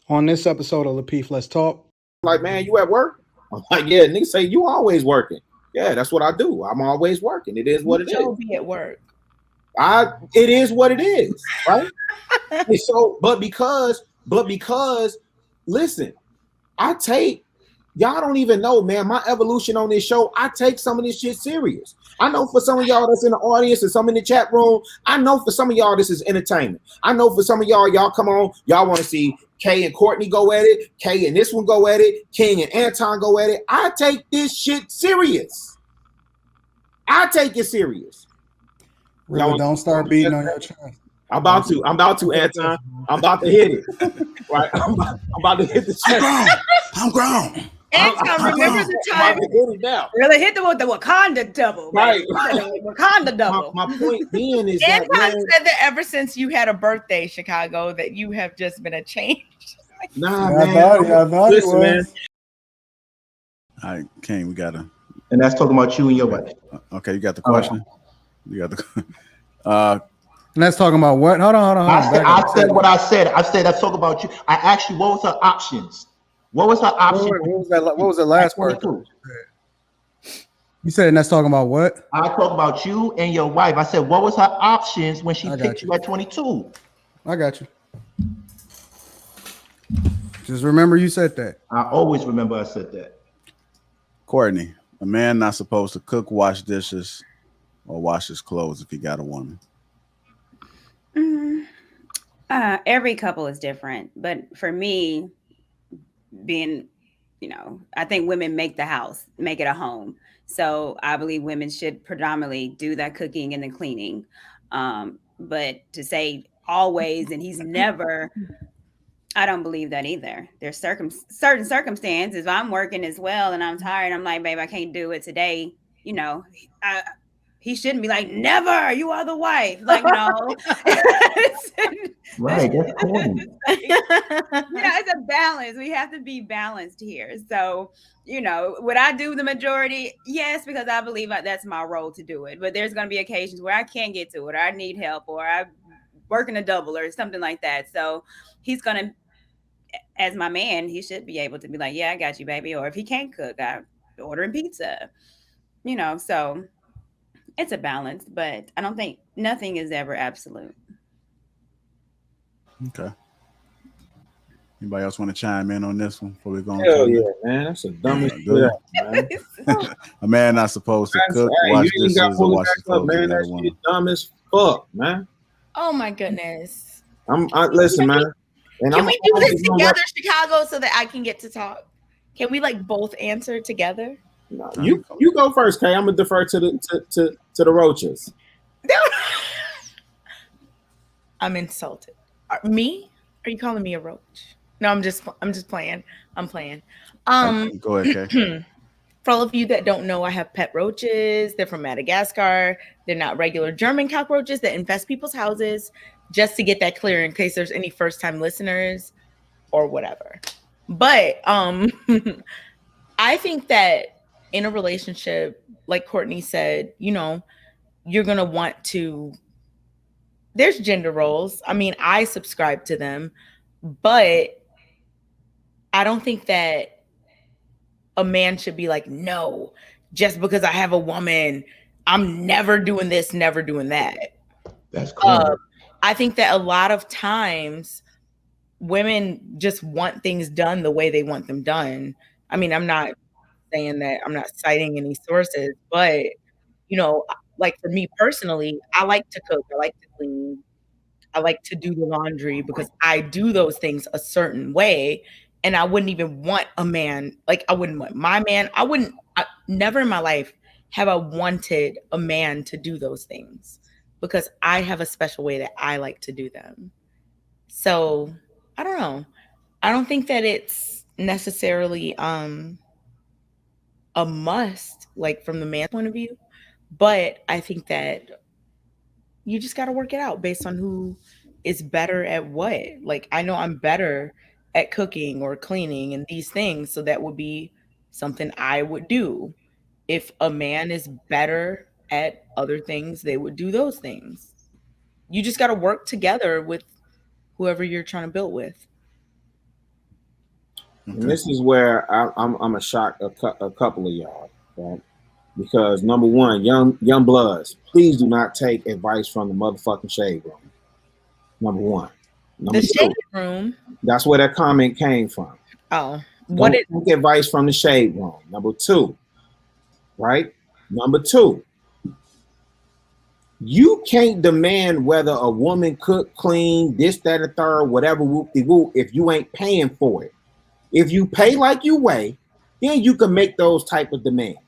On this episode of Lapeef, Let's Talk. Like, man, you at work? I'm like, yeah. Niggas say you always working. Yeah, that's what I do. I'm always working. It is what it is. Be at work. It is what it is, right? So, but because, listen, y'all don't even know, man, my evolution on this show, I take some of this shit serious. I know for some of y'all that's in the audience and some in the chat room, I know for some of y'all this is entertainment. I know for some of y'all come on, y'all want to see Kay and Courtney go at it, Kay and this one go at it, King and Anton go at it. I take this shit serious. I take it serious. Really, don't start beating on your chest. I'm about to, Anton. I'm about to hit it. Right? I'm about to hit the chest. I'm grown. Anton, remember the time? Really hit the Wakanda double. Right. Wakanda double. My point being is Anton said that ever since you had a birthday, Chicago, that you have just been a change. Nah, man. I thought it was. Man. All right, King, we got to. And that's talking about you and your wife. Okay, you got the question? You got the And that's talking about what? Hold on. I said what I said. I said let's talk about you. I asked you what was her options. What was her option? What was the last part? You said, and that's talking about what? I talk about you and your wife. I said, what was her options when she picked you at 22? I got you. Just remember you said that. I always remember I said that. Courtney, a man not supposed to cook, wash dishes, or wash his clothes if he got a woman. Every couple is different, but for me, being, I think women make the house, make it a home. So I believe women should predominantly do that cooking and the cleaning. But to say always and he's never, I don't believe that either. There's certain circumstances. If I'm working as well and I'm tired, I'm like, babe, I can't do it today. He shouldn't be like, never, you are the wife. Like, no. Right, that's cool. It's a balance. We have to be balanced here. So, would I do the majority? Yes, because I believe that's my role to do it. But there's going to be occasions where I can't get to it, or I need help, or I'm working a double or something like that. So he's going to, as my man, he should be able to be like, yeah, I got you, baby. Or if he can't cook, I'm ordering pizza, so it's a balance, but I don't think nothing is ever absolute. Okay. Anybody else want to chime in on this one before we go on? Hell yeah, man. That's a dumbest shit, man. A man not supposed to cook, wash dishes, or wash his clothes. Man, that shit dumb as fuck, man. Oh my goodness. Listen, man. And can we do this together, Chicago, so that I can get to talk? Can we both answer together? No, you go first, Kay. I'm gonna defer to the roaches. I'm insulted. Me? Are you calling me a roach? No, I'm just playing. I'm playing. Go ahead, Kay. For all of you that don't know, I have pet roaches. They're from Madagascar. They're not regular German cockroaches that infest people's houses. Just to get that clear in case there's any first-time listeners or whatever. But I think that in a relationship, like Courtney said, you're going to want to, there's gender roles. I mean, I subscribe to them, but I don't think that a man should be like, no, just because I have a woman, I'm never doing this, never doing that. That's cool. I think that a lot of times women just want things done the way they want them done. I mean, I'm not saying that, I'm not citing any sources, but like for me personally, I like to cook, I like to clean, I like to do the laundry because I do those things a certain way. And I wouldn't even want a man, like I wouldn't want my man. Never in my life have I wanted a man to do those things because I have a special way that I like to do them. So I don't know. I don't think that it's necessarily a must, like from the man's point of view, but I think that you just got to work it out based on who is better at what. Like I know I'm better at cooking or cleaning and these things, so that would be something I would do. If a man is better at other things, they would do those things. You just got to work together with whoever you're trying to build with. And this is where I'm gonna shock a couple of y'all, right? Because number one, young bloods, please do not take advice from the motherfucking shade room. Number one. Number The two, shade room. that's where that comment came from. Oh, Don't take advice from the shade room. Number two, right? Number two, you can't demand whether a woman cook, clean, this, that, and third, whatever, whoop-de-whoop, if you ain't paying for it. If you pay like you weigh, then you can make those type of demands.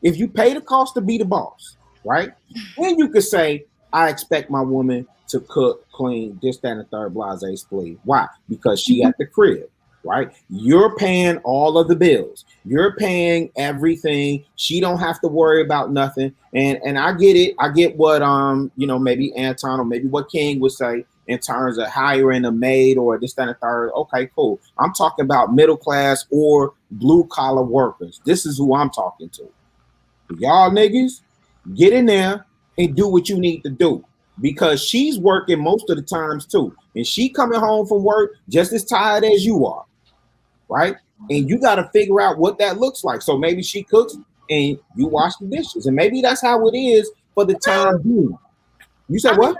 If you pay the cost to be the boss, right? Then you could say, I expect my woman to cook, clean, this, that, and the third, blase, split. Why? Because she at the crib, right? You're paying all of the bills. You're paying everything. She don't have to worry about nothing. And I get it. I get what maybe Anton or maybe what King would say in terms of hiring a maid or this, that, and the third. Okay, cool. I'm talking about middle class or blue collar workers. This is who I'm talking to. Y'all niggas, get in there and do what you need to do, because she's working most of the times too, and she coming home from work just as tired as you are, right? And you got to figure out what that looks like. So maybe she cooks and you wash the dishes, and maybe that's how it is for the time being. You said what?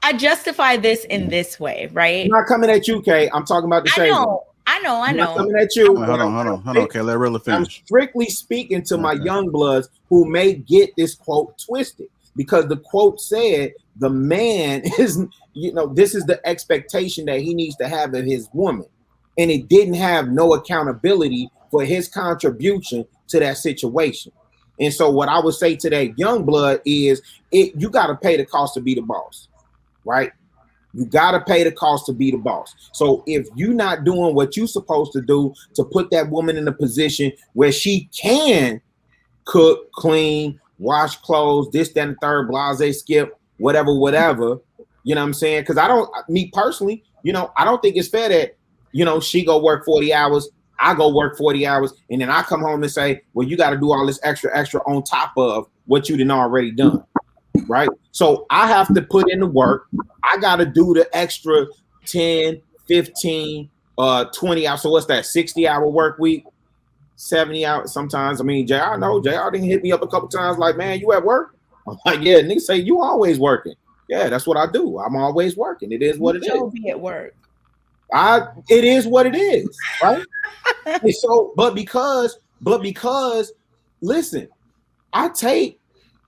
I justify this in this way, right? I'm not coming at you, Kay. I'm talking about the shade. I know. I'm not coming at you. Hold on. Okay, let Rilla finish. I'm strictly speaking to my young bloods who may get this quote twisted, because the quote said the man is, this is the expectation that he needs to have of his woman. And it didn't have no accountability for his contribution to that situation. And so what I would say to that young blood is you got to pay the cost to be the boss, right? You got to pay the cost to be the boss. So if you're not doing what you're supposed to do to put that woman in a position where she can cook, clean, wash clothes, this, that, and third, blase, skip, whatever, you know what I'm saying? Because me personally, I don't think it's fair that, she go work 40 hours, I go work 40 hours, and then I come home and say, well, you got to do all this extra on top of what you done already done. Right? So I have to put in the work. I got to do the extra 10, 15, 20 hours. So what's that? 60-hour work week, 70 hours sometimes. I mean, JR didn't hit me up a couple times like, man, you at work? I'm like, yeah, niggas say you always working. Yeah, that's what I do. I'm always working. It is what it is. Be at work. It is what it is, right? And so, but because, listen,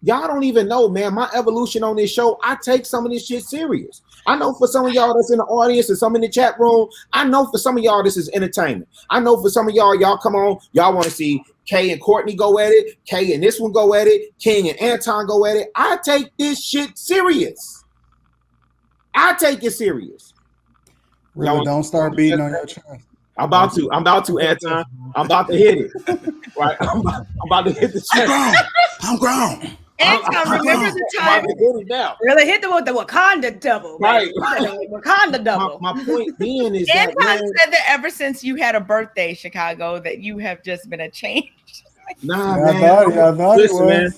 y'all don't even know, man, my evolution on this show, I take some of this shit serious. I know for some of y'all that's in the audience and some in the chat room, I know for some of y'all this is entertainment. I know for some of y'all come on, y'all want to see Kay and Courtney go at it, Kay and this one go at it, King and Anton go at it. I take this shit serious. I take it serious. Really, don't start beating on your chest. I'm about to, Anton. I'm about to hit it. Right? I'm about to hit the chest. I'm grown. Anton, remember the time? Really hit them with the Wakanda double. Right. Wakanda double. My point being is Anton that said that ever since you had a birthday, Chicago, that you have just been a change. Nah, Yeah, man. I thought Listen, it was. man.